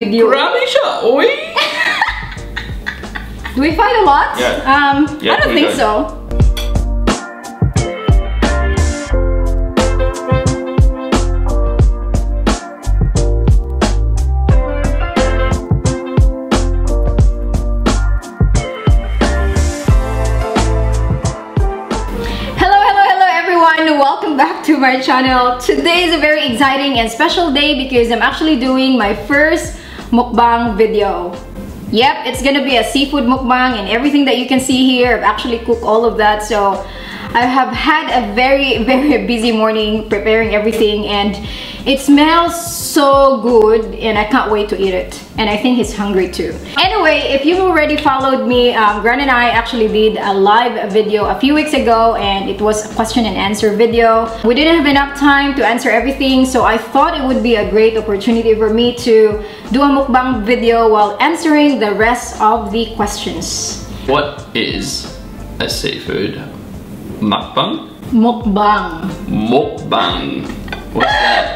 video. Oi! Do we fight a lot? Yeah. I don't think so. Welcome back to my channel. Today is a very exciting and special day because I'm actually doing my first mukbang video. Yep, it's gonna be a seafood mukbang, and everything that you can see here, I've actually cooked all of that. So I have had a very busy morning preparing everything, and it smells so good and I can't wait to eat it. And I think he's hungry too. Anyway, if you've already followed me, Gran and I actually did a live video a few weeks ago, and it was a question and answer video. We didn't have enough time to answer everything, so I thought it would be a great opportunity for me to do a mukbang video while answering the rest of the questions. What is a seafood mukbang? Mukbang. Mukbang. What's that?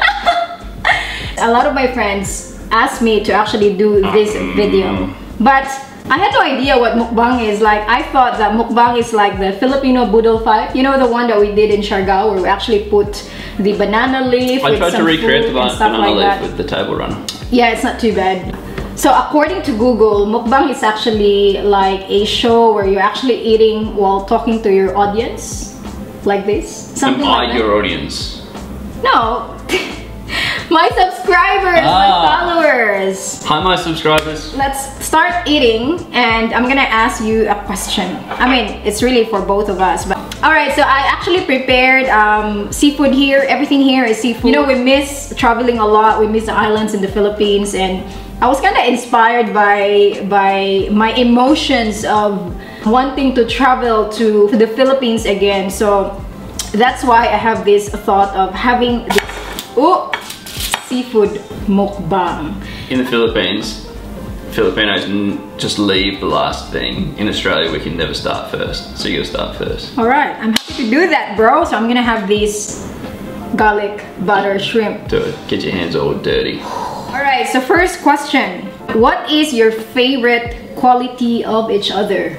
A lot of my friends asked me to actually do this video, but I had no idea what mukbang is. Like, I thought that mukbang is like the Filipino budol fight. You know, the one that we did in Siargao where we actually put the banana leaf I tried to recreate the banana leaf that. with the table runner. Yeah, it's not too bad. So according to Google, mukbang is actually like a show where you're actually eating while talking to your audience, like this. Something like that. Your audience? No. My subscribers, my followers. Hi, my subscribers. Let's start eating, and I'm gonna ask you a question. I mean, it's really for both of us. But all right, so I actually prepared seafood here. Everything here is seafood. You know, we miss traveling a lot. We miss the islands in the Philippines, and I was kind of inspired by my emotions of wanting to travel to the Philippines again. So that's why I have this thought of having this seafood mukbang. In the Philippines, Filipinos just leave the last thing. In Australia, we can never start first, so you gotta start first. All right, I'm happy to do that, bro. So I'm gonna have these garlic butter shrimp. Do it. Get your hands all dirty. All right, so first question. What is your favorite quality of each other?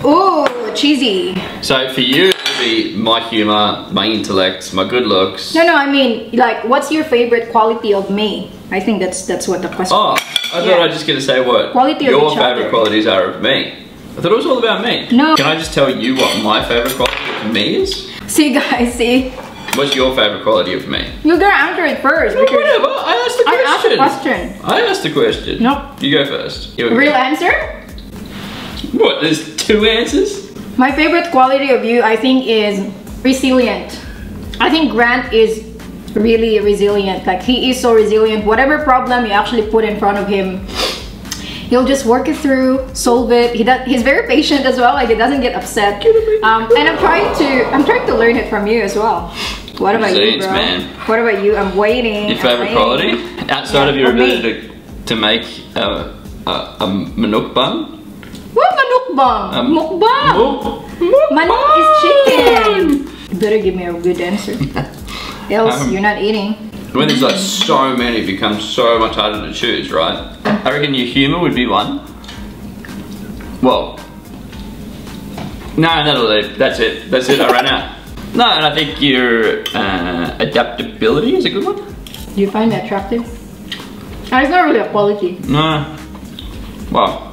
Oh, cheesy. So for you, it would be my humor, my intellect, my good looks. No, I mean, like, what's your favorite quality of me? I think that's what the question is. I thought I was just gonna say what quality your favorite qualities are of me. I thought it was all about me. No. Can I just tell you what my favorite quality of me is? See, guys, see. What's your favorite quality of me? You're gonna answer it first. No, whatever. I asked the question. I asked the question. I asked the question. Nope. You go first. Real answer? What? There's two answers? My favorite quality of you, I think, is resilient. I think Grant is really resilient. Like, he is so resilient. Whatever problem you actually put in front of him, he'll just work it through, solve it. He's very patient as well. Like, he doesn't get upset. And I'm trying to learn it from you as well. What about you, bro? Man. What about you? I'm waiting. Your favorite quality outside of your ability to make a manukbang? What manukbang? Mukbang. Manok is chicken. You better give me a good answer. Else you're not eating. When there's like so many, it becomes so much harder to choose, right? I reckon your humor would be one. Well, no, that'll do. That's it. That's it. I ran out. No, and I think your adaptability is a good one. Do you find that attractive? It's not really a quality. No. Well,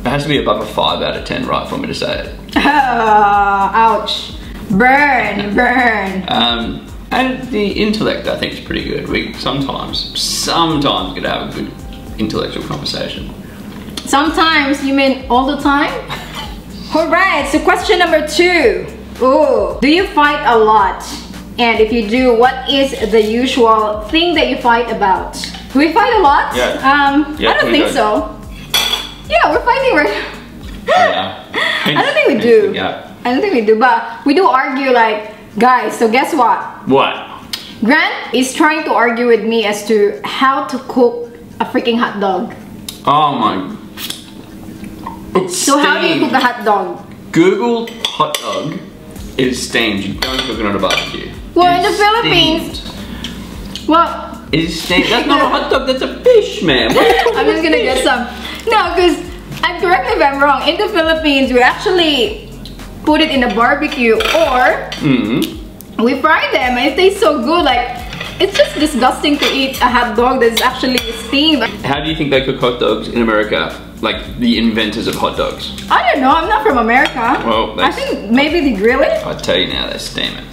it has to be above a 5 out of 10, right, for me to say it. Ouch. Burn. And the intellect, I think, is pretty good. We sometimes get to have a good intellectual conversation. Sometimes? You mean all the time? Alright, so question number 2. Ooh. Do you fight a lot? And if you do, what is the usual thing that you fight about? Do we fight a lot? Yeah. I don't think so. Yeah, we're fighting right now. Yeah. I don't think we do. Yeah. I don't think we do, but we do argue, like, guys, so guess what? What? Grant is trying to argue with me as to how to cook a freaking hot dog. Oh my. It's so steamed. How do you cook a hot dog? Google hot dog. It is steamed. You don't cook it on a barbecue. Well, in the Philippines, well, is steamed. That's not a hot dog, that's a fish, man. I'm just gonna get some. No, because, correct me if I'm wrong, in the Philippines, we actually put it in a barbecue or we fry them and it tastes so good. Like, it's just disgusting to eat a hot dog that's actually steamed. How do you think they cook hot dogs in America? Like the inventors of hot dogs? I don't know, I'm not from America. Well, I think maybe they grill it. I tell you now, they steam it.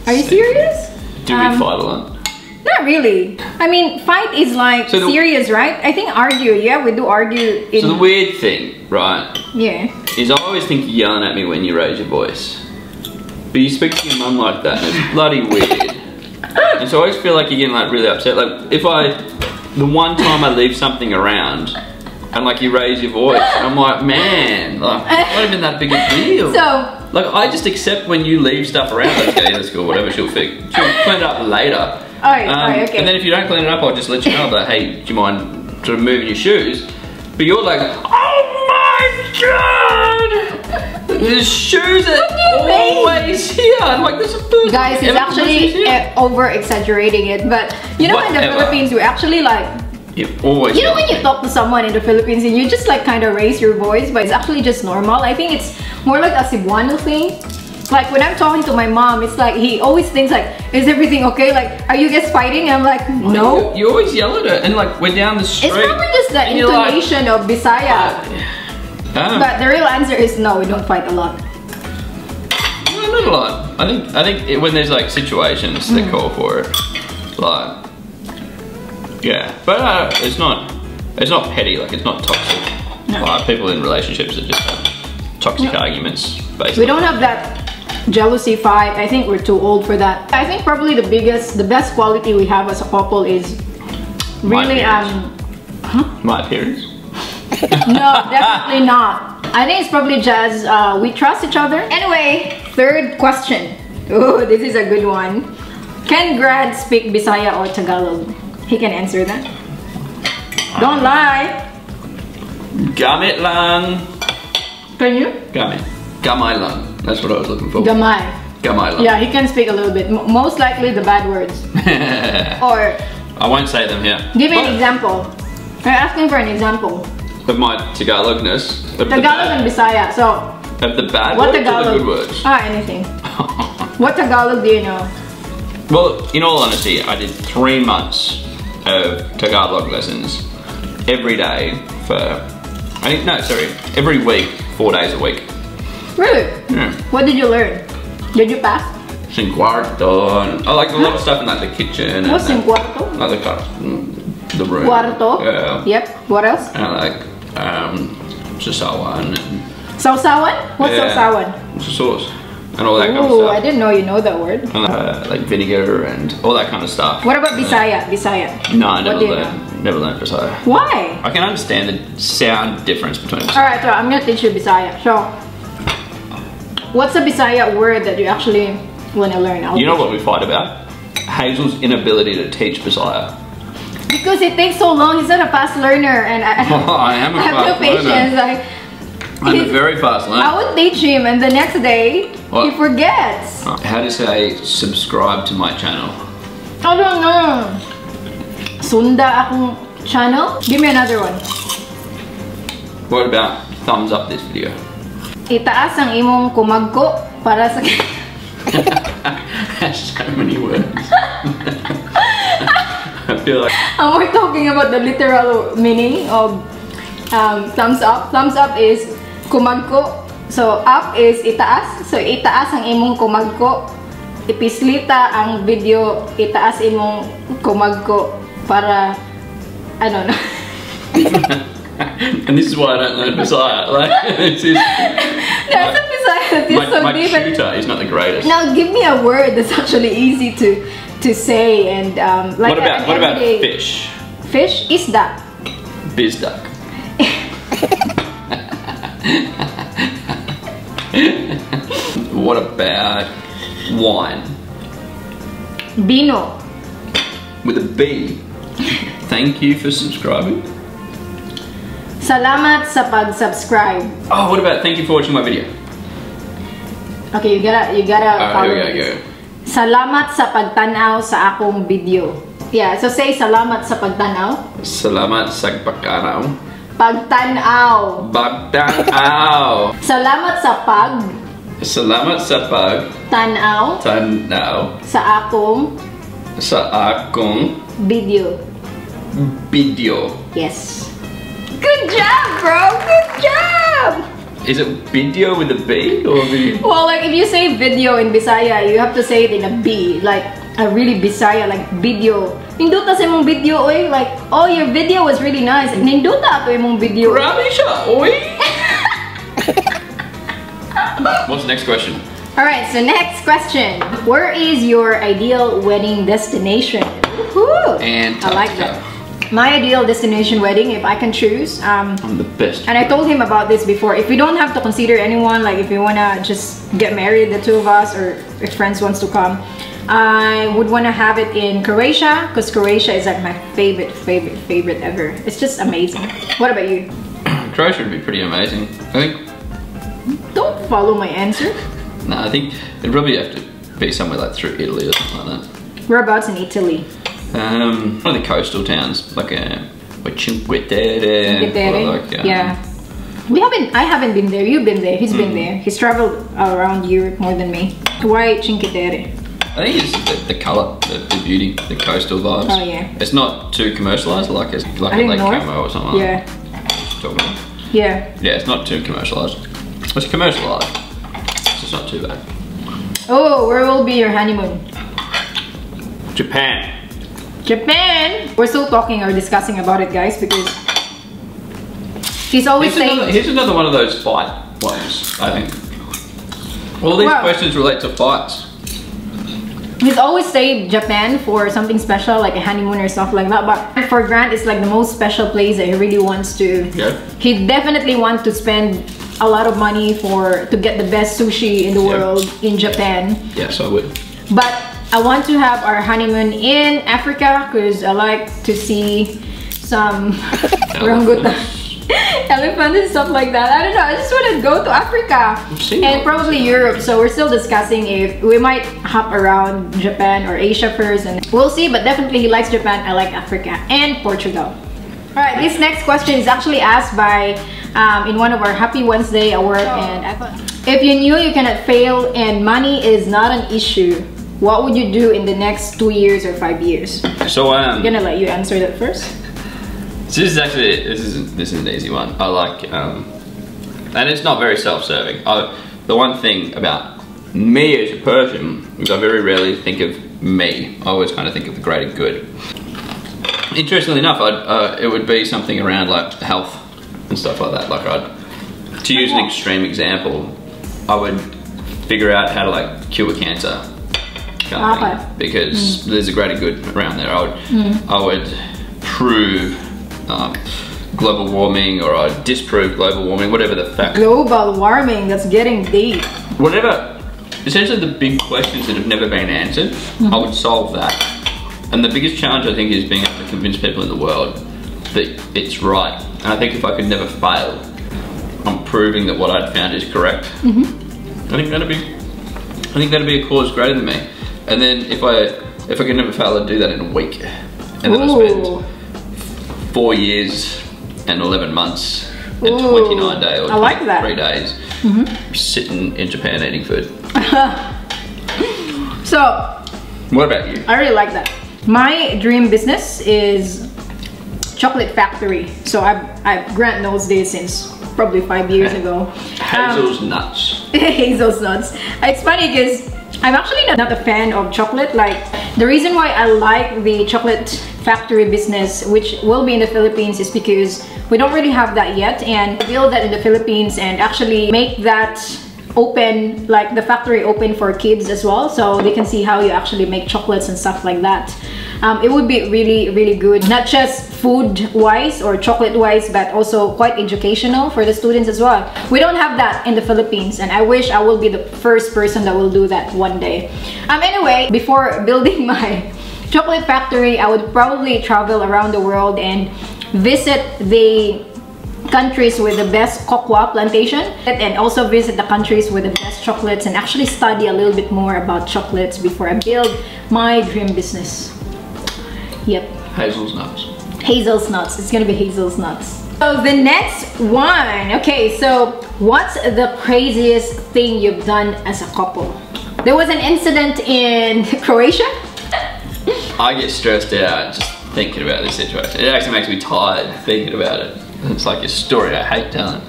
Are you serious? Do we fight a lot? Not really. I mean, fight is like serious, right? I think argue, yeah, we do argue. So the weird thing, right? Yeah. Is I always think you're yelling at me when you raise your voice. But you speak to your mum like that and it's bloody weird. And so I always feel like you're getting like really upset. Like the one time I leave something around and like you raise your voice, I'm like, man, like it's not even that big a deal. So like I just accept when you leave stuff around. Okay, let's go, whatever. She'll clean it up later. Alright, okay. And then if you don't clean it up, I'll just let you know that, hey, do you mind sort of moving your shoes? But you're like, oh my god! The shoes are always here. I'm like, this is the guys, it's actually over exaggerating it, but you know in the Philippines we actually like. You always. You know when you talk to someone in the Philippines and you just like kind of raise your voice, but it's actually just normal. I think it's more like a Cebuano thing. Like when I'm talking to my mom, it's like he always thinks like, is everything okay? Like, are you guys fighting? And I'm like, no. You always yell at her, and like we're down the street. It's probably just the intonation of Bisaya. But the real answer is no, we don't fight a lot. No, not a lot. I think when there's like situations that call for it, like yeah. But it's not petty. Like it's not toxic. No. Like people in relationships that just have toxic arguments. Basically. We don't have that jealousy fight. I think we're too old for that. I think probably the best quality we have as a couple is really my appearance. No, definitely not. I think it's probably just we trust each other. Anyway, third question. Oh, this is a good one. Can Grad speak Bisaya or Tagalog? He can answer that. Don't lie. Gamit lang. Can you? Gamay lang. That's what I was looking for. Gamay. Gamay lang. Yeah, he can speak a little bit. Most likely the bad words. Or I won't say them here. Give me an example. I'm asking for an example. Of my Tagalogness. Tagalog and Bisaya. So of the bad what words Tagalog? Or the good words? Anything. What Tagalog do you know? Well, in all honesty, I did 3 months of Tagalog lessons every day for every week, 4 days a week. Really? Yeah. What did you learn? Did you pass? Sin cuarto, and I like a lot of stuff in like the kitchen. What's sin cuarto? Like the room. Cuarto? Yeah. Yep. What else? And I like sasawan. Sausawan? What's sausawan? It's a sauce. And all that kind of Ooh, stuff. I didn't know you know that word. And, like vinegar and all that kind of stuff. What about Bisaya? Bisaya? No, I never learned Bisaya. Why? I can understand the sound difference between Bisaya. Alright, so I'm gonna teach you Bisaya. So, what's a Bisaya word that you actually want to learn? You know what we fight about? Hazel's inability to teach Bisaya. Because it takes so long. He's not a fast learner, and I am a I have no fast patience. learner. I'm a very fast learner. I would teach him, and the next day he forgets. How to say subscribe to my channel? I don't know. Sunda akong channel? Give me another one. What about thumbs up this video? Itaas ang imong kumagko para sa... That's so many words. I feel like... We're talking about the literal meaning of thumbs up. Thumbs up is kumagko. So, up is itaas. So, itaas ang imong kumagko. Ipislita ang video. Itaas imong kumagko para... I don't know. And this is why I don't learn Bisaya. Like, this is... That's a Bisaya that is so my deep. tutor is not the greatest. Now, give me a word that's actually easy to say and like what about fish? Fish? Isda. Bizduck. What about wine? Bino. With a B. Thank you for subscribing. Salamat sa pag-subscribe. Oh, what about thank you for watching my video? Okay, you gotta follow here we this. Salamat sa pagtanaw sa akong video. Yeah, so say salamat sa pagtanaw. Salamat sa pagtanaw. Pagtanaw. Pagtanaw. Salamat sa pag. Salamat sa Tanaw. pagtanaw. Sa akong. Sa akong Video. video. Yes. Good job, bro. Good job. Is it video with a B or the? Well, like if you say video in Bisaya, you have to say it in a B, like a really Bisaya, like video. Ninduta sa imong video, oy. Like, oh, your video was really nice. Ninduta to imong video. Grabe siya, oy. What's the next question? All right, so next question. Where is your ideal wedding destination? Woohoo! Antarctica. I like that. My ideal destination wedding, if I can choose. I'm the best. And I told him about this before. If we don't have to consider anyone, like if we wanna just get married, the two of us, or if friends wants to come, I would wanna have it in Croatia, because Croatia is like my favorite ever. It's just amazing. What about you? Croatia would be pretty amazing. I think. Don't follow my answer. No, I think it'd probably have to be somewhere like through Italy or something like that. Whereabouts in Italy? One of the coastal towns, like Cinque Terre. Or like, yeah. I haven't been there. You've been there. He's been there. He's traveled around Europe more than me. Why Cinque Terre? I think it's the colour, the beauty, the coastal vibes. Oh yeah. It's not too commercialised, like it's like a Lake Como or something. Yeah. Like that. Yeah. Yeah, it's not too commercialised. It's commercialised. It's just not too bad. Oh, where will be your honeymoon? Japan. Japan! We're still talking or discussing about it, guys, because he's always saying... Here's another one of those fight ones, I think. All these questions relate to fights. He's always saying Japan for something special, like a honeymoon or stuff like that, but for Grant, it's like the most special place that he really wants to... Yeah. He definitely wants to spend a lot of money to get the best sushi in the world in Japan. Yes, I would. But I want to have our honeymoon in Africa because I like to see some orangutan, elephants and stuff like that. I don't know, I just want to go to Africa and probably Europe. So we're still discussing if we might hop around Japan or Asia first, and we'll see. But definitely he likes Japan. I like Africa and Portugal. Alright, this next question is actually asked by in one of our Happy Wednesday at work, and I thought, if you knew you cannot fail and money is not an issue, what would you do in the next 2 years or 5 years? So I'm gonna let you answer that first. So this is actually this is an easy one. I like and it's not very self-serving. The one thing about me as a person is I very rarely think of me. I always kind of think of the greater good. Interestingly enough, it would be something around like health and stuff like that. Like to use an extreme example, I would figure out how to like cure cancer, kind of thing, because there's a greater good around there. I would prove global warming, or I'd disprove global warming, whatever the fact. Global warming, that's getting deep. Whatever, essentially the big questions that have never been answered, I would solve that. And the biggest challenge, I think, is being able to convince people in the world that it's right. And I think if I could never fail on proving that what I'd found is correct, I think that'd be a cause greater than me. And then if I could never fail, I'd do that in a week. And then I'd spend 4 years and 11 months and 29 days or 23 days sitting in Japan eating food. So, what about you? I really like that. My dream business is chocolate factory. So Grant knows this since probably 5 years ago. Hazel's nuts. Hazel's nuts. It's funny because I'm actually not a fan of chocolate. Like, the reason why I like the chocolate factory business, which will be in the Philippines, is because we don't really have that yet, and build that in the Philippines and actually make that open, like the factory open for kids as well, so they can see how you actually make chocolates and stuff like that. It would be really good, not just food wise or chocolate wise, but also quite educational for the students as well. We don't have that in the Philippines, and I wish I will be the first person that will do that one day. Anyway, before building my chocolate factory, I would probably travel around the world and visit the countries with the best cocoa plantation, and also visit the countries with the best chocolates, and actually study a little bit more about chocolates before I build my dream business. Yep. Hazel's nuts. Hazel's nuts. It's gonna be Hazel's nuts. So the next one. Okay, so what's the craziest thing you've done as a couple? There was an incident in Croatia. I get stressed out just thinking about this situation. It actually makes me tired thinking about it. It's like a story I hate telling.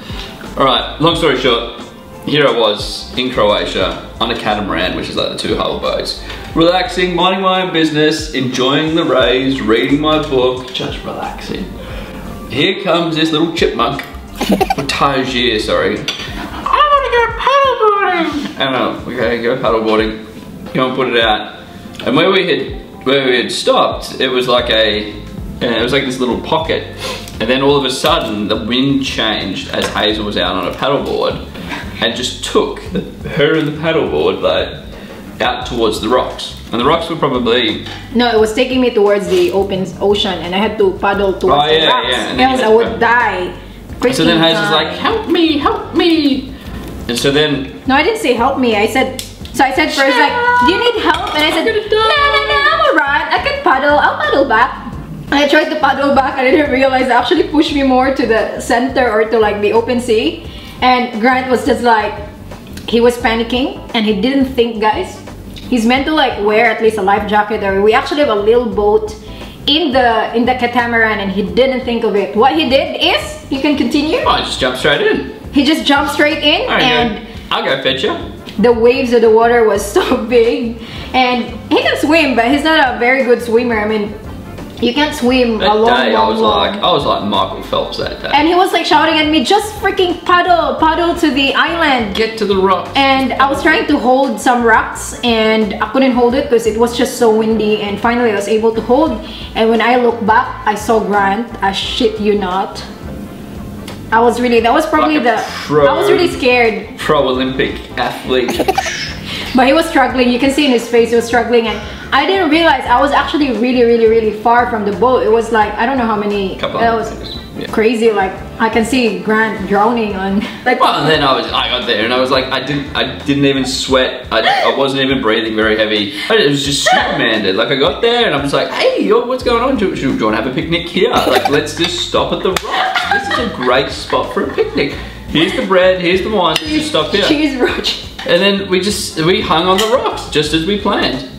Alright, long story short, here I was in Croatia on a catamaran, which is like the two-hull boats. Relaxing, minding my own business, enjoying the rays, reading my book, just relaxing. Here comes this little chipmunk, or Tajir, sorry. I want to go paddleboarding! I don't know, okay, go paddleboarding. Go and put it out. And where we had stopped, it was like this little pocket. And then all of a sudden, the wind changed as Hazel was out on a paddleboard and just took her and the paddleboard like out towards the rocks. And the rocks were probably... No, it was taking me towards the open ocean and I had to paddle towards the rocks. Yeah. Else I would die. So then Hazel's like, help me, help me. And so then... No, I didn't say help me. I said first like, do you need help? And I said, no, I'm alright. I can paddle. I'll paddle back. And I tried to paddle back. I didn't realize it actually pushed me more to the center or to like the open sea. And Grant was just like, he was panicking and he didn't think, guys. He's meant to like wear at least a life jacket, or we actually have a little boat in the catamaran and he didn't think of it. What he did is, you can continue. Oh, I just jumped straight in. He just jumped straight in and I'll go fetch you. The waves of the water was so big and he can swim, but he's not a very good swimmer. I mean, you can't swim that a long, day, long. I was like Michael Phelps that day. And he was like shouting at me, just freaking paddle to the island. Get to the rocks. And I was trying to hold some rocks and I couldn't hold it because it was just so windy, and finally I was able to hold. And when I looked back, I saw Grant. I shit you not. I was really, that was probably like I was really scared. Pro Olympic athlete. But he was struggling. You can see in his face he was struggling, and I didn't realize I was actually really far from the boat. It was like, I don't know how many. It was crazy. Like I can see Grant drowning on. Like. Well, and then I got there and I was like, I didn't even sweat. I wasn't even breathing very heavy. It was just Superman did. Like I got there and I was like, hey, yo, what's going on? Do you want to have a picnic here? Like let's just stop at the rocks. This is a great spot for a picnic. Here's the bread. Here's the wine. Just stop here. Cheese roach. And then we hung on the rocks just as we planned.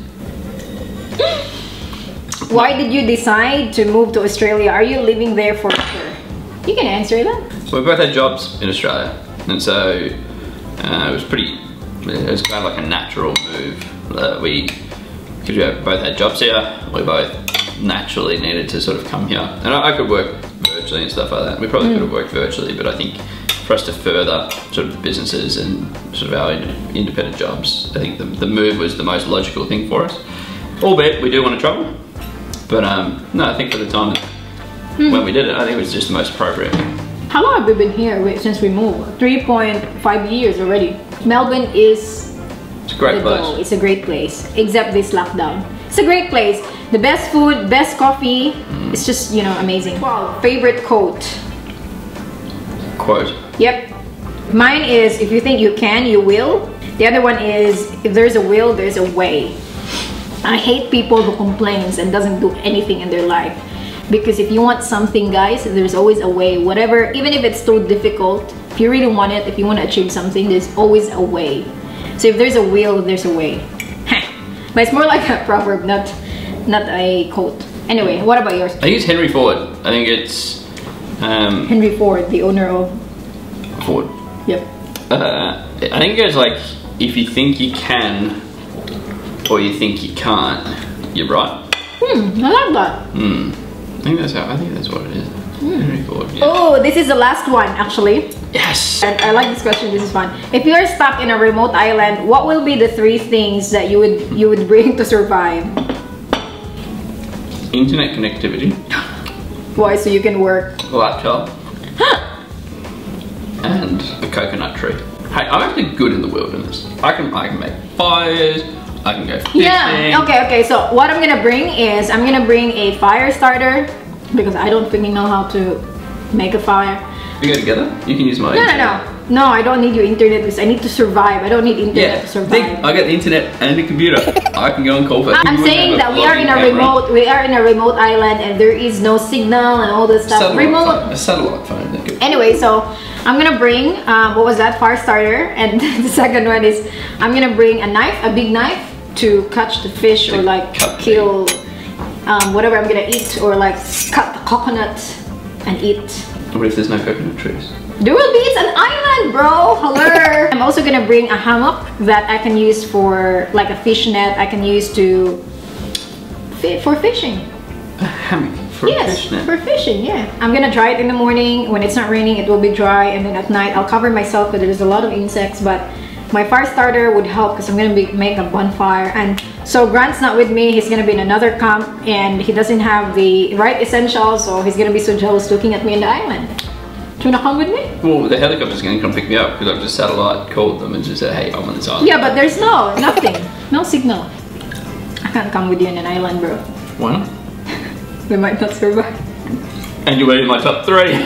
Why did you decide to move to Australia? Are you living there forever? You can answer that. We both had jobs in Australia, and so it was kind of like a natural move. Because we both had jobs here, we both naturally needed to sort of come here. And I could work virtually and stuff like that. We probably could have worked virtually, but I think for us to further sort of businesses and sort of our independent jobs, I think the move was the most logical thing for us. Albeit we do want to travel, but no, I think for the time when we did it, I think it was just the most appropriate. How long have we been here since we moved? 3.5 years already. Melbourne is It's a great place. It's a great place, except this lockdown. It's a great place. The best food, best coffee. It's just, you know, amazing. Wow, favorite quote. Quote. Yep. Mine is, if you think you can, you will. The other one is, if there's a will, there's a way. I hate people who complains and doesn't do anything in their life. Because if you want something, guys, there's always a way. Whatever, even if it's so difficult, if you really want it, if you want to achieve something, there's always a way. So if there's a will, there's a way. But it's more like a proverb, not a quote. Anyway, what about yours? I think it's Henry Ford. I think it's Henry Ford, the owner of Ford. Yep. I think it goes like, if you think you can or you think you can't, you're right. I like that. I think that's what it is. Henry Ford. Yeah. Oh, this is the last one actually. Yes. And I like this question. This is fun. If you are stuck in a remote island, what will be the 3 things that you would bring to survive? Internet connectivity. Why? So you can work. A laptop. And a coconut tree. Hey, I'm actually good in the wilderness. I can make fires. I can go fishing. Yeah. Okay. So what I'm gonna bring is a fire starter because I don't freaking know how to make a fire. We go together. You can use my. No. No, I don't need your internet because I need to survive. I don't need internet to survive. I got the internet and the computer. I can go and call for. I'm saying that we are in a remote island and there is no signal and all this stuff. A satellite phone. Anyway, so I'm gonna bring what was that, fire starter, and the second one is I'm gonna bring a knife, a big knife, to catch the fish or like kill whatever I'm gonna eat, or like cut the coconut and eat. What if there's no coconut trees? There will be. It's an island, bro. Hello. I'm also gonna bring a hammock that I can use for like a fish net. I can use for fishing. A hammock for a fish net? For fishing. Yeah. I'm gonna dry it in the morning. When it's not raining, it will be dry, and then at night I'll cover myself because there's a lot of insects. But my fire starter would help because I'm gonna make a bonfire. And so Grant's not with me. He's gonna be in another camp, and he doesn't have the right essentials, so he's gonna be so jealous looking at me in the island. Do you wanna come with me? Well, the helicopter's gonna come pick me up because I've just satellite called them and just said, hey, I'm on this island. Yeah, but there's nothing. No signal. I can't come with you in an island, bro. Why not? We might not survive. And you're in my top 3.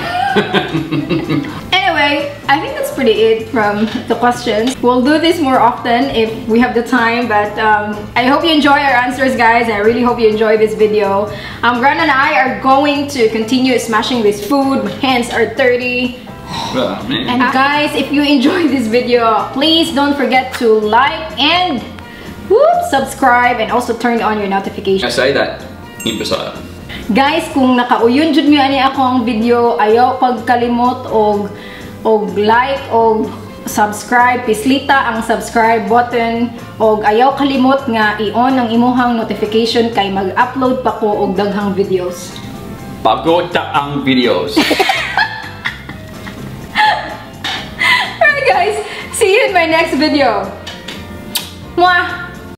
Anyway, I think that's pretty it from the questions. We'll do this more often if we have the time, but I hope you enjoy our answers, guys. I really hope you enjoy this video. Grant and I are going to continue smashing this food. My hands are dirty. Oh, man. And guys, if you enjoyed this video, please don't forget to like and subscribe, and also turn on your notifications. I say that in Bisaya. Guys, kung nakauyon jud mi ani ako ang video, ayaw pagkalimot og like og subscribe. Pislita ang subscribe button, og ayaw kalimot nga i-on ang imuhang notification kay mag-upload pa ko og daghang videos. Pagod ta ang videos. Alright guys, see you in my next video. Mwah!